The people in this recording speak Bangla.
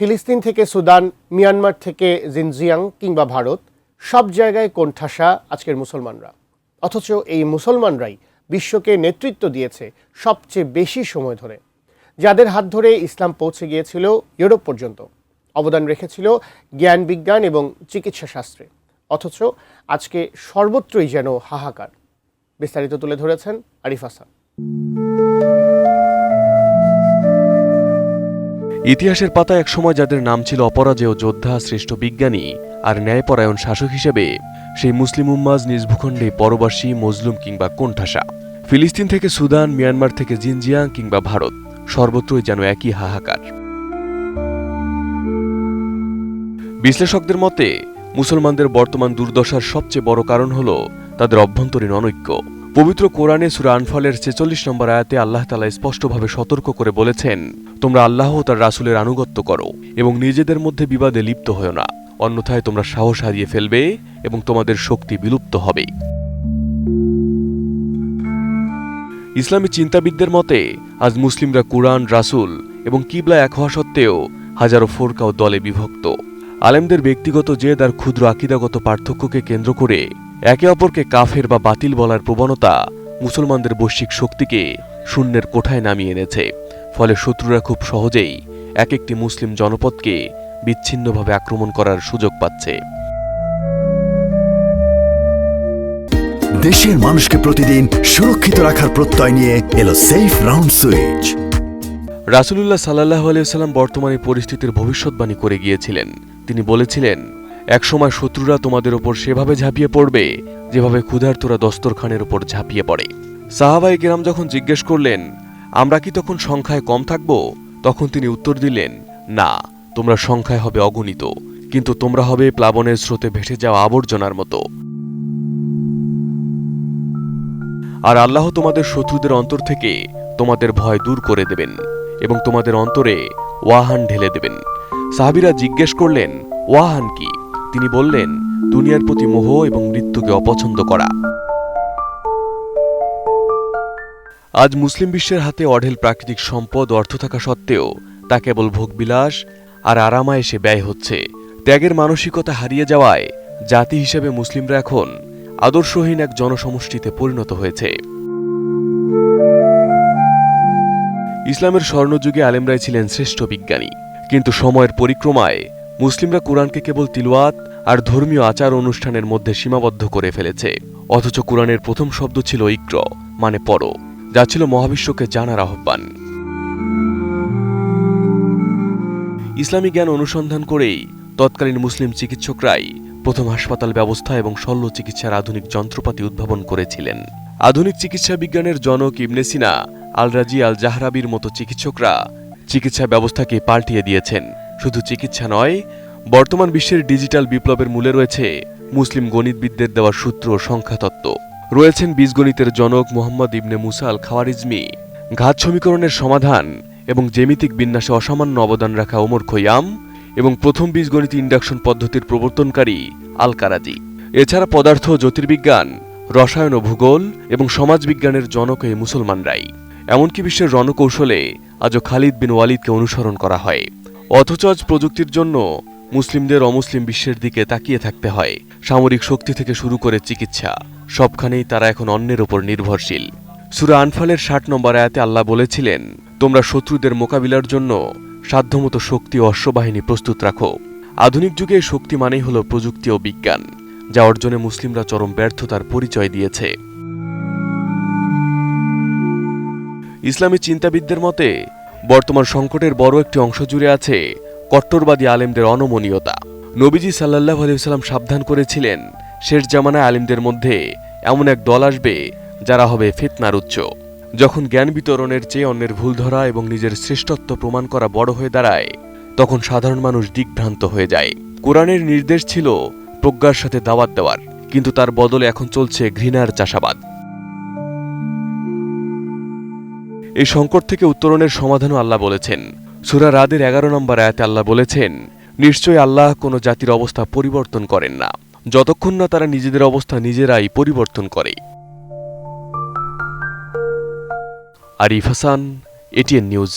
ফিলিস্তিন থেকে সুদান, মিয়ানমার থেকে জিনজিয়াং কিংবা ভারত, সব জায়গায় কোণঠাসা আজকের মুসলমানরা। অথচ এই মুসলমানরাই বিশ্বকে নেতৃত্ব দিয়েছে সবচেয়ে বেশি সময় ধরে। যাদের হাত ধরে ইসলাম পৌঁছে গিয়েছিল ইউরোপ পর্যন্ত, অবদান রেখেছিল জ্ঞান বিজ্ঞান এবং চিকিৎসা শাস্ত্রে। অথচ আজকে সর্বত্রই যেন হাহাকার। বিস্তারিত তুলে ধরেছেন আরিফ হাসান। ইতিহাসের পাতায় একসময় যাদের নাম ছিল অপরাজেয় যোদ্ধা, শ্রেষ্ঠ বিজ্ঞানী আর ন্যায়পরায়ণ শাসক হিসেবে, সেই মুসলিম উম্মাজ নিজ ভূখণ্ডে পরবাসী, মজলুম কিংবা কোণঠাসা। ফিলিস্তিন থেকে সুদান, মিয়ানমার থেকে জিনজিয়াং কিংবা ভারত, সর্বত্রই যেন একই হাহাকার। বিশ্লেষকদের মতে মুসলমানদের বর্তমান দুর্দশার সবচেয়ে বড় কারণ হল তাদের অভ্যন্তরীণ অনৈক্য। পবিত্র কোরআনে সূরা আনফালের ৪৬ নম্বর আয়াতে আল্লাহ তাআলা স্পষ্টভাবে সতর্ক করে বলেছেন, তোমরা আল্লাহ ও তার রাসূলের আনুগত্য করো এবং নিজেদের মধ্যে বিবাদে লিপ্ত হও না, অন্যথায় তোমরা সাহস হারিয়ে ফেলবে এবং তোমাদের শক্তি বিলুপ্ত হবে। ইসলামী চিন্তাবিদদের মতে আজ মুসলিমরা কুরআন, রাসূল এবং কিবলা এক হওয়া সত্ত্বেও হাজারো ফোরকা ও দলে বিভক্ত। আলেমদের ব্যক্তিগত জেদ আর ক্ষুদ্র আকীদাগত পার্থক্যকে কেন্দ্র করে একে অপরকে কাফের বা বাতিল বলার প্রবণতা মুসলমানদের বৈশ্বিক শক্তিকে শূন্যের কোঠায় নামিয়ে এনেছে। ফলে শত্রুরা খুব সহজেই এক একটি মুসলিম জনপদকে বিচ্ছিন্নভাবে আক্রমণ করার সুযোগ পাচ্ছে। দেশের মানুষকে প্রতিদিন সুরক্ষিত রাখার প্রত্যয় নিয়ে এলো সেফ রাউন্ড সুইচ। রাসূলুল্লাহ সাল্লাল্লাহু আলাইহি ওয়াসাল্লাম বর্তমানে পরিস্থিতির ভবিষ্যৎবাণী করে গিয়েছিলেন। তিনি বলেছিলেন, একসময় শত্রুরা তোমাদের ওপর সেভাবে ঝাঁপিয়ে পড়বে যেভাবে ক্ষুধার্তরা দস্তরখানের ওপর ঝাঁপিয়ে পড়ে। সাহাবায়ে কেরাম যখন জিজ্ঞেস করলেন, আমরা কি তখন সংখ্যায় কম থাকব? তখন তিনি উত্তর দিলেন, না, তোমরা সংখ্যায় হবে অগণিত, কিন্তু তোমরা হবে প্লাবনের স্রোতে ভেসে যাওয়া আবর্জনার মতো। আর আল্লাহ তোমাদের শত্রুদের অন্তর থেকে তোমাদের ভয় দূর করে দেবেন এবং তোমাদের অন্তরে ওয়াহান ঢেলে দেবেন। সাহাবীরা জিজ্ঞেস করলেন, ওয়াহান কি? তিনি বললেন, দুনিয়ার প্রতি মোহ এবং মৃত্যুকে অপছন্দ করা। আজ মুসলিম বিশ্বের হাতে অঢেল প্রাকৃতিক সম্পদ, অর্থ থাকা সত্ত্বেও তা কেবল ভোগবিলাস আর আরামায়েশে ব্যয় হচ্ছে। ত্যাগের মানসিকতা হারিয়ে যাওয়ায় জাতি হিসেবে মুসলিমরা এখন আদর্শহীন এক জনসমষ্টিতে পরিণত হয়েছে। ইসলামের স্বর্ণযুগে আলেমরাই ছিলেন শ্রেষ্ঠ বিজ্ঞানী, কিন্তু সময়ের পরিক্রমায় মুসলিমরা কুরআনকে কেবল তিলাওয়াত আর ধর্মীয় আচার অনুষ্ঠানের মধ্যে সীমাবদ্ধ করে ফেলেছে। অথচ কুরআনের প্রথম শব্দ ছিল ইকর, মানে পড়ো, যা ছিল মহাবিশ্বকে জানার আহ্বান। ইসলামী জ্ঞান অনুসন্ধান করেই তৎকালীন মুসলিম চিকিৎসকরাই প্রথম হাসপাতাল ব্যবস্থা এবং শল্য চিকিৎসার আধুনিক যন্ত্রপাতি উদ্ভাবন করেছিলেন। আধুনিক চিকিৎসা বিজ্ঞানের জনক ইবনে সিনা, আল রাজি, আল জাহরাবির মতো চিকিৎসকরা চিকিৎসা ব্যবস্থাকে পাল্টিয়ে দিয়েছেন। শুধু চিকিৎসা নয়, বর্তমান বিশ্বের ডিজিটাল বিপ্লবের মূলে রয়েছে মুসলিম গণিতবিদদের দেওয়া সূত্র ও সংখ্যাতত্ত্ব। রয়েছেন বীজগণিতের জনক মুহাম্মদ ইবনে মুসা আল খাওয়ারিজমি, ঘাত সমীকরণের সমাধান এবং জ্যামিতিক বিন্যাসে অসামান্য অবদান রাখা ওমর খৈয়াম এবং প্রথম বীজগণিত ইন্ডাকশন পদ্ধতির প্রবর্তনকারী আল কারাজি। এছাড়া পদার্থ, জ্যোতির্বিজ্ঞান, রসায়ন ও ভূগোল এবং সমাজবিজ্ঞানের জনক এই মুসলমানরাই। এমনকি বিশ্বের রণকৌশলে আজও খালিদ বিন ওয়ালিদকে অনুসরণ করা হয়। অথচ আজ প্রযুক্তির জন্য মুসলিমদের অমুসলিম বিশ্বের দিকে তাকিয়ে থাকতে হয়। সামরিক শক্তি থেকে শুরু করে চিকিৎসা, সবখানেই তারা এখন অন্যের ওপর নির্ভরশীল। সূরা আনফালের ৬০ নম্বর আয়াতে আল্লাহ বলেছিলেন, তোমরা শত্রুদের মোকাবিলার জন্য সাধ্যমতো শক্তি ও অশ্ববাহিনী প্রস্তুত রাখো। আধুনিক যুগে শক্তি মানেই হল প্রযুক্তি ও বিজ্ঞান, যা অর্জনে মুসলিমরা চরম ব্যর্থতার পরিচয় দিয়েছে। ইসলামী চিন্তাবিদদের মতে বর্তমান সংকটের বড় একটি অংশ জুড়ে আছে কট্টরবাদী আলেমদের অনমনীয়তা। নবীজি সাল্লাল্লাহু আলাইহি ওয়াসাল্লাম সাবধান করেছিলেন, শেষ জামানায় আলেমদের মধ্যে এমন এক দল আসবে যারা হবে ফিতনার উৎস। যখন জ্ঞান বিতরণের চেয়ে অন্যের ভুল ধরা এবং নিজের শ্রেষ্ঠত্ব প্রমাণ করা বড় হয়ে দাঁড়ায়, তখন সাধারণ মানুষ দিকভ্রান্ত হয়ে যায়। কোরআনের নির্দেশ ছিল প্রজ্ঞার সাথে দাওয়াত দেওয়ার, কিন্তু তার বদলে এখন চলছে ঘৃণার চাষাবাদ। এই সংকট থেকে উত্তরণের সমাধানও আল্লাহ বলেছেন। সূরা রাদের 11 নম্বর আয়াতে আল্লাহ বলেছেন, নিশ্চয়ই আল্লাহ কোনো জাতির অবস্থা পরিবর্তন করেন না যতক্ষণ না তারা নিজেদের অবস্থা নিজেরাই পরিবর্তন করে। Arif Hasan, ATN news.